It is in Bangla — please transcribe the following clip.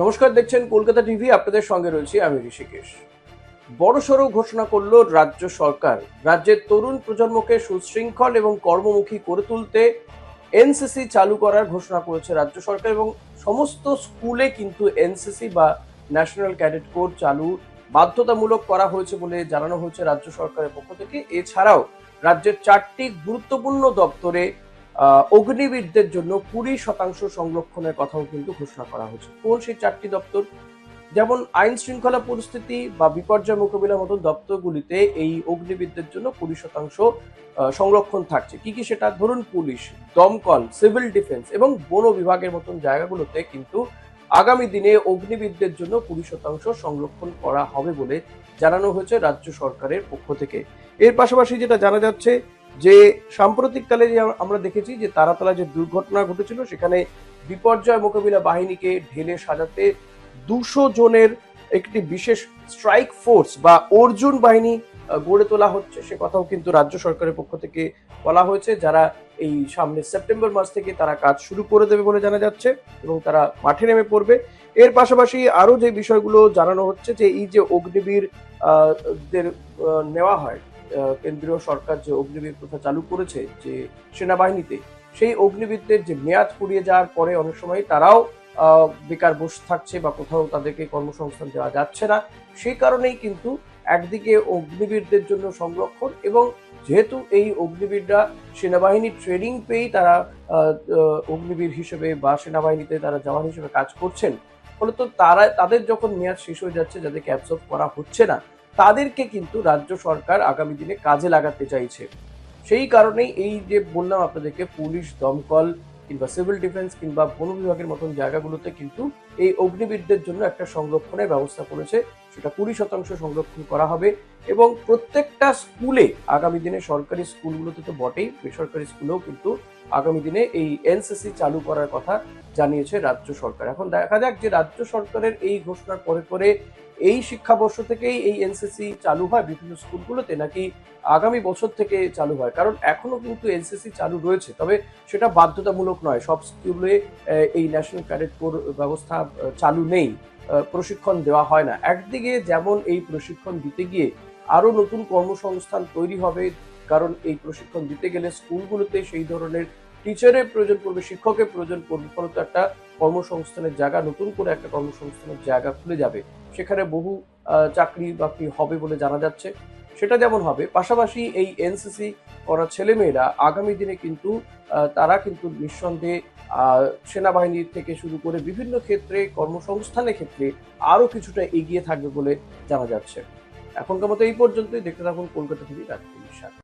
নমস্কার, দেখছেন কলকাতা টিভি। আপনাদের সঙ্গে রয়েছি আমি ঋষিকেশ। বড়সড় ঘোষণা করলো রাজ্য সরকার। রাজ্যের তরুণ প্রজন্মকে সুশৃঙ্খল এবং কর্মমুখী করে তুলতে এনসিসি চালু করার ঘোষণা করেছে রাজ্য সরকার, এবং সমস্ত স্কুলে কিন্তু এনসিসি বা ন্যাশনাল ক্যাডেট কোর চালু বাধ্যতামূলক করা হয়েছে বলে জানানো হয়েছে রাজ্য সরকারের পক্ষ থেকে। এছাড়াও রাজ্যের 4টি গুরুত্বপূর্ণ দপ্তরে অগ্নিবীরদের জন্য 20% সংরক্ষণের কথাও কিন্তু ঘোষণা করা হয়েছে। কোন সেই 4টি দপ্তর? যেমন আইন শৃঙ্খলা পরিস্থিতি বা বিপর্যয় মোকাবিলার মতন দপ্তরগুলিতে এই অগ্নিবীরদের জন্য 20% সংরক্ষণ থাকছে। কি কি সেটা? ধরুন, পুলিশ, দমকল, সিভিল ডিফেন্স এবং বন বিভাগের মতন জায়গাগুলোতে কিন্তু আগামী দিনে অগ্নিবীরদের জন্য 20% সংরক্ষণ করা হবে বলে জানানো হয়েছে রাজ্য সরকারের পক্ষ থেকে। এর পাশাপাশি যেটা জানা যাচ্ছে যে সাম্প্রতিককালে যে আমরা দেখেছি যে তারাতলা যে দুর্ঘটনা ঘটেছিল, সেখানে বিপর্যয় মোকাবিলা বাহিনীকে ঢেলে সাজাতে 200 জনের একটি বিশেষ স্ট্রাইক ফোর্স বা অর্জুন বাহিনী গড়ে তোলা হচ্ছে, সে কথাও কিন্তু রাজ্য সরকারের পক্ষ থেকে বলা হয়েছে, যারা এই সামনে সেপ্টেম্বর মাস থেকে তারা কাজ শুরু করে দেবে বলে জানা যাচ্ছে এবং তারা মাঠে নেমে পড়বে। এর পাশাপাশি আরো যে বিষয়গুলো জানানো হচ্ছে যে এই যে অগ্নিবীর দের নেওয়া হয়, কেন্দ্রীয় সরকার যে অগ্নিবীর প্রথা চালু করেছে যে সেনাবাহিনীতে, সেই অগ্নিবীরদের যে মেয়াদ ফুরিয়ে যাওয়ার পরে অনেক সময় তারাও বেকার বসে থাকছে বা কোথাও তাদেরকে কর্মসংস্থান দেওয়া যাচ্ছে না। সেই কারণেই কিন্তু একদিকে অগ্নিবীরদের জন্য সংরক্ষণ, এবং যেহেতু এই অগ্নিবীররা সেনাবাহিনীর ট্রেনিং পেয়েই তারা অগ্নিবীর হিসেবে বা সেনাবাহিনীতে তারা জওয়ান হিসেবে কাজ করছেন, ফলত তাদের যখন মেয়াদ শেষ হয়ে যাচ্ছে, যাদেরকে অ্যাবসর্ব করা হচ্ছে না, তাদেরকে কিন্তু রাজ্য সরকার আগামী দিনে কাজে লাগাতে চাইছে। সেই কারণেই এই যে বললাম আপনাদেরকে, পুলিশ, দমকল কিংবা সিভিল ডিফেন্স কিংবা বন বিভাগের মতন জায়গাগুলোতে কিন্তু এই অগ্নিবীরদের জন্য একটা সংরক্ষণের ব্যবস্থা করেছে। সেটা 20% সংরক্ষণ করা হবে, এবং প্রত্যেকটা স্কুলে আগামী দিনে, সরকারি স্কুলগুলোতে তো বটেই, বেসরকারি স্কুলেও কিন্তু আগামী দিনে এই এনসিসি চালু করার কথা জানিয়েছে রাজ্য সরকার। এখন দেখা যাক যে রাজ্য সরকারের এই ঘোষণার পরে পরে এই শিক্ষাবর্ষ থেকেই এই এনসিসি চালু হয় বিভিন্ন স্কুলগুলোতে, নাকি আগামী বছর থেকে চালু হয়। কারণ এখনো কিন্তু এনসিসি চালু রয়েছে, তবে সেটা বাধ্যতামূলক নয়। সব স্কুলে এই ন্যাশনাল ক্যাডেট কোর ব্যবস্থা চালু নেই, প্রশিক্ষণ দেওয়া হয় না। একদিকে যেমন এই প্রশিক্ষণ দিতে গিয়ে আরো নতুন কর্মসংস্থান তৈরি হবে, কারণ এই প্রশিক্ষণ দিতে গেলে স্কুলগুলোতে সেই ধরনের টিচারের প্রয়োজন পড়বে, শিক্ষকের প্রয়োজন পড়বে, ফলত একটা কর্মসংস্থানের জায়গা, নতুন করে একটা কর্মসংস্থানের জায়গা খুলে যাবে। সেখানে বহু চাকরি বাকরি হবে বলে জানা যাচ্ছে। সেটা যেমন হবে, পাশাপাশি এই এনসিসি করা ছেলেমেয়েরা আগামী দিনে কিন্তু তারা কিন্তু নিঃসন্দেহে সেনাবাহিনীর থেকে শুরু করে বিভিন্ন ক্ষেত্রে, কর্মসংস্থানের ক্ষেত্রে আরো কিছুটা এগিয়ে থাকবে বলে জানা যাচ্ছে। এখনকার মতো এই পর্যন্তই। দেখতে থাকুন কলকাতা টিভি রাত 3-7।